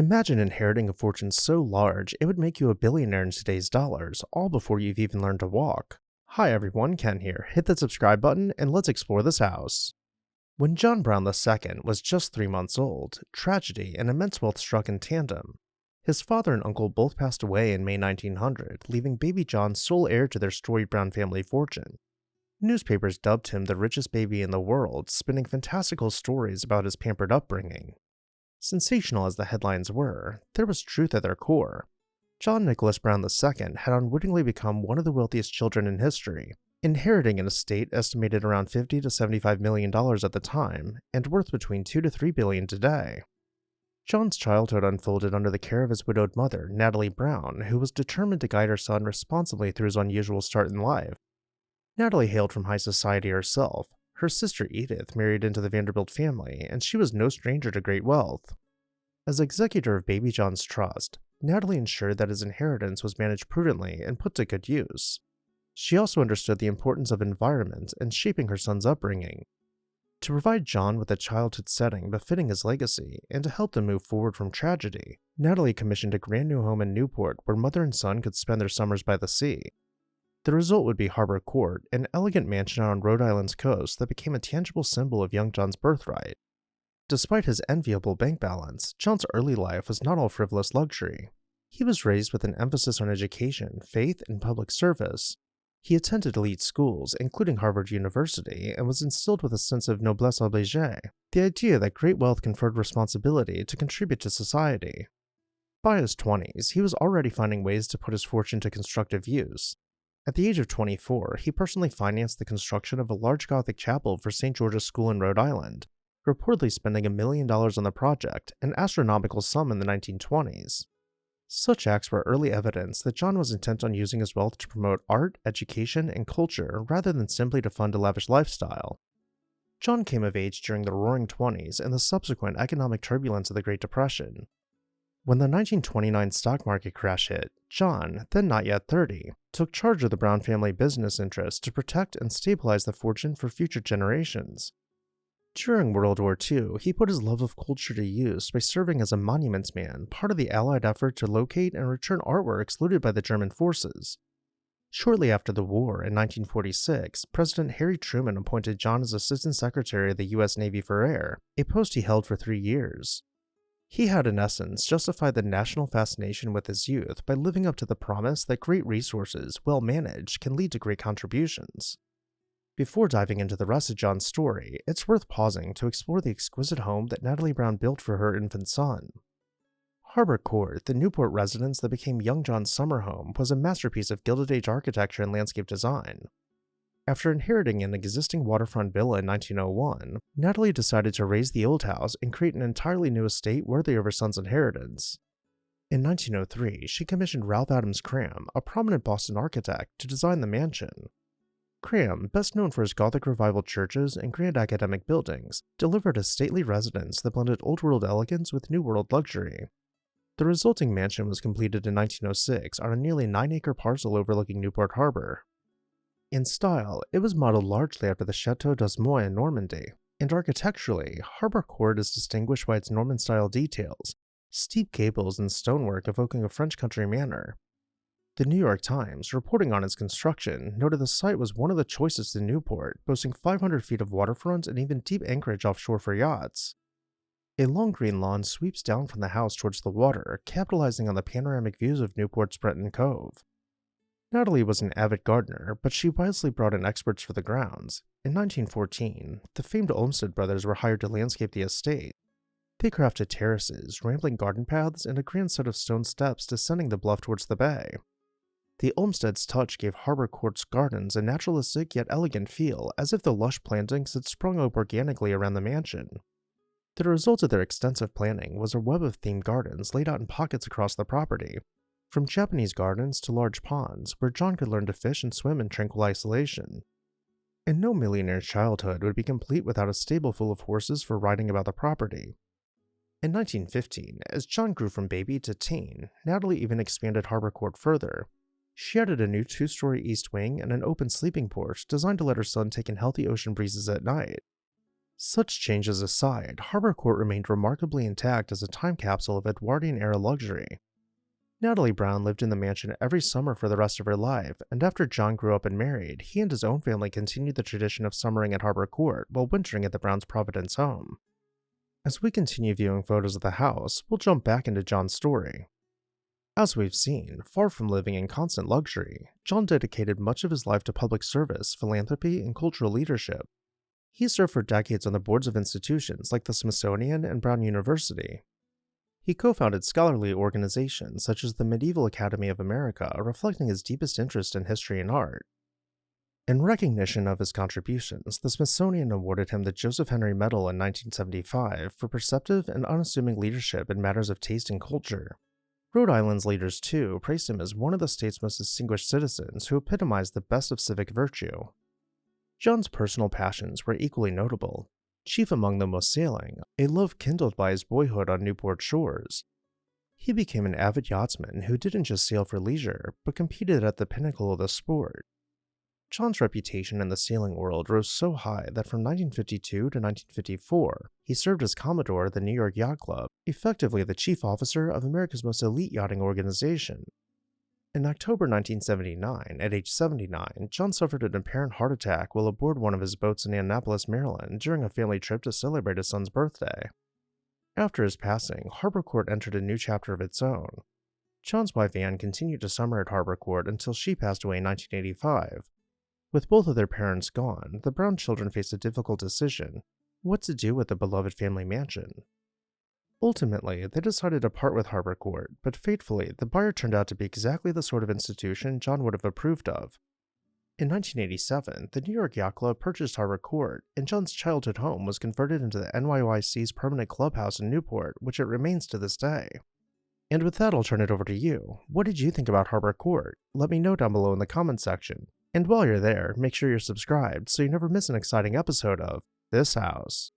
Imagine inheriting a fortune so large it would make you a billionaire in today's dollars, all before you've even learned to walk. Hi everyone, Ken here. Hit that subscribe button and let's explore this house. When John Brown II was just 3 months old, tragedy and immense wealth struck in tandem. His father and uncle both passed away in May 1900, leaving baby John sole heir to their storied Brown family fortune. Newspapers dubbed him the richest baby in the world, spinning fantastical stories about his pampered upbringing. Sensational as the headlines were, there was truth at their core. John Nicholas Brown II had unwittingly become one of the wealthiest children in history, inheriting an estate estimated around $50 to $75 million at the time, and worth between $2 to $3 billion today. John's childhood unfolded under the care of his widowed mother, Natalie Brown, who was determined to guide her son responsibly through his unusual start in life. Natalie hailed from high society herself. Her sister Edith married into the Vanderbilt family, and she was no stranger to great wealth. As executor of baby John's trust, Natalie ensured that his inheritance was managed prudently and put to good use. She also understood the importance of environment and shaping her son's upbringing. To provide John with a childhood setting befitting his legacy, and to help them move forward from tragedy, Natalie commissioned a grand new home in Newport where mother and son could spend their summers by the sea. The result would be Harbour Court, an elegant mansion on Rhode Island's coast that became a tangible symbol of young John's birthright. Despite his enviable bank balance, John's early life was not all frivolous luxury. He was raised with an emphasis on education, faith, and public service. He attended elite schools, including Harvard University, and was instilled with a sense of noblesse oblige, the idea that great wealth conferred responsibility to contribute to society. By his 20s, he was already finding ways to put his fortune to constructive use. At the age of 24, he personally financed the construction of a large Gothic chapel for St. George's School in Rhode Island, reportedly spending $1 million on the project, an astronomical sum in the 1920s. Such acts were early evidence that John was intent on using his wealth to promote art, education, and culture rather than simply to fund a lavish lifestyle. John came of age during the Roaring Twenties and the subsequent economic turbulence of the Great Depression. When the 1929 stock market crash hit, John, then not yet 30, took charge of the Brown family business interests to protect and stabilize the fortune for future generations. During World War II, he put his love of culture to use by serving as a monuments man, part of the Allied effort to locate and return artworks looted by the German forces. Shortly after the war, in 1946, President Harry Truman appointed John as Assistant Secretary of the U.S. Navy for Air, a post he held for 3 years. He had in essence justified the national fascination with his youth by living up to the promise that great resources, well managed, can lead to great contributions. Before diving into the rest of John's story, it's worth pausing to explore the exquisite home that Natalie Brown built for her infant son. Harbour Court, the Newport residence that became young John's summer home, was a masterpiece of Gilded Age architecture and landscape design. After inheriting an existing waterfront villa in 1901, Natalie decided to raze the old house and create an entirely new estate worthy of her son's inheritance. In 1903, she commissioned Ralph Adams Cram, a prominent Boston architect, to design the mansion. Cram, best known for his Gothic Revival churches and grand academic buildings, delivered a stately residence that blended Old World elegance with New World luxury. The resulting mansion was completed in 1906 on a nearly 9-acre parcel overlooking Newport Harbor. In style, it was modeled largely after the Chateau d'Osmoy in Normandy, and architecturally, Harbour Court is distinguished by its Norman-style details, steep gables and stonework evoking a French country manner. The New York Times, reporting on its construction, noted the site was one of the choicest in Newport, boasting 500 feet of waterfront and even deep anchorage offshore for yachts. A long green lawn sweeps down from the house towards the water, capitalizing on the panoramic views of Newport's Breton Cove. Natalie was an avid gardener, but she wisely brought in experts for the grounds. In 1914, the famed Olmsted Brothers were hired to landscape the estate. They crafted terraces, rambling garden paths, and a grand set of stone steps descending the bluff towards the bay. The Olmsted's touch gave Harbour Court's gardens a naturalistic yet elegant feel, as if the lush plantings had sprung up organically around the mansion. The result of their extensive planning was a web of themed gardens laid out in pockets across the property, from Japanese gardens to large ponds, where John could learn to fish and swim in tranquil isolation. And no millionaire's childhood would be complete without a stable full of horses for riding about the property. In 1915, as John grew from baby to teen, Natalie even expanded Harbour Court further. She added a new 2-story east wing and an open sleeping porch designed to let her son take in healthy ocean breezes at night. Such changes aside, Harbour Court remained remarkably intact as a time capsule of Edwardian-era luxury. Natalie Brown lived in the mansion every summer for the rest of her life, and after John grew up and married, he and his own family continued the tradition of summering at Harbour Court while wintering at the Browns' Providence home. As we continue viewing photos of the house, we'll jump back into John's story. As we've seen, far from living in constant luxury, John dedicated much of his life to public service, philanthropy, and cultural leadership. He served for decades on the boards of institutions like the Smithsonian and Brown University. He co-founded scholarly organizations such as the Medieval Academy of America, reflecting his deepest interest in history and art. In recognition of his contributions, the Smithsonian awarded him the Joseph Henry Medal in 1975 for perceptive and unassuming leadership in matters of taste and culture. Rhode Island's leaders, too, praised him as one of the state's most distinguished citizens who epitomized the best of civic virtue. John's personal passions were equally notable. Chief among them was sailing, a love kindled by his boyhood on Newport shores. He became an avid yachtsman who didn't just sail for leisure, but competed at the pinnacle of the sport. John's reputation in the sailing world rose so high that from 1952 to 1954, he served as Commodore of the New York Yacht Club, effectively the chief officer of America's most elite yachting organization. In October 1979, at age 79, John suffered an apparent heart attack while aboard one of his boats in Annapolis, Maryland, during a family trip to celebrate his son's birthday. After his passing, Harbour Court entered a new chapter of its own. John's wife Anne continued to summer at Harbour Court until she passed away in 1985. With both of their parents gone, the Brown children faced a difficult decision: what to do with the beloved family mansion. Ultimately, they decided to part with Harbour Court, but fatefully, the buyer turned out to be exactly the sort of institution John would have approved of. In 1987, the New York Yacht Club purchased Harbour Court, and John's childhood home was converted into the NYYC's permanent clubhouse in Newport, which it remains to this day. And with that, I'll turn it over to you. What did you think about Harbour Court? Let me know down below in the comments section. And while you're there, make sure you're subscribed so you never miss an exciting episode of This House.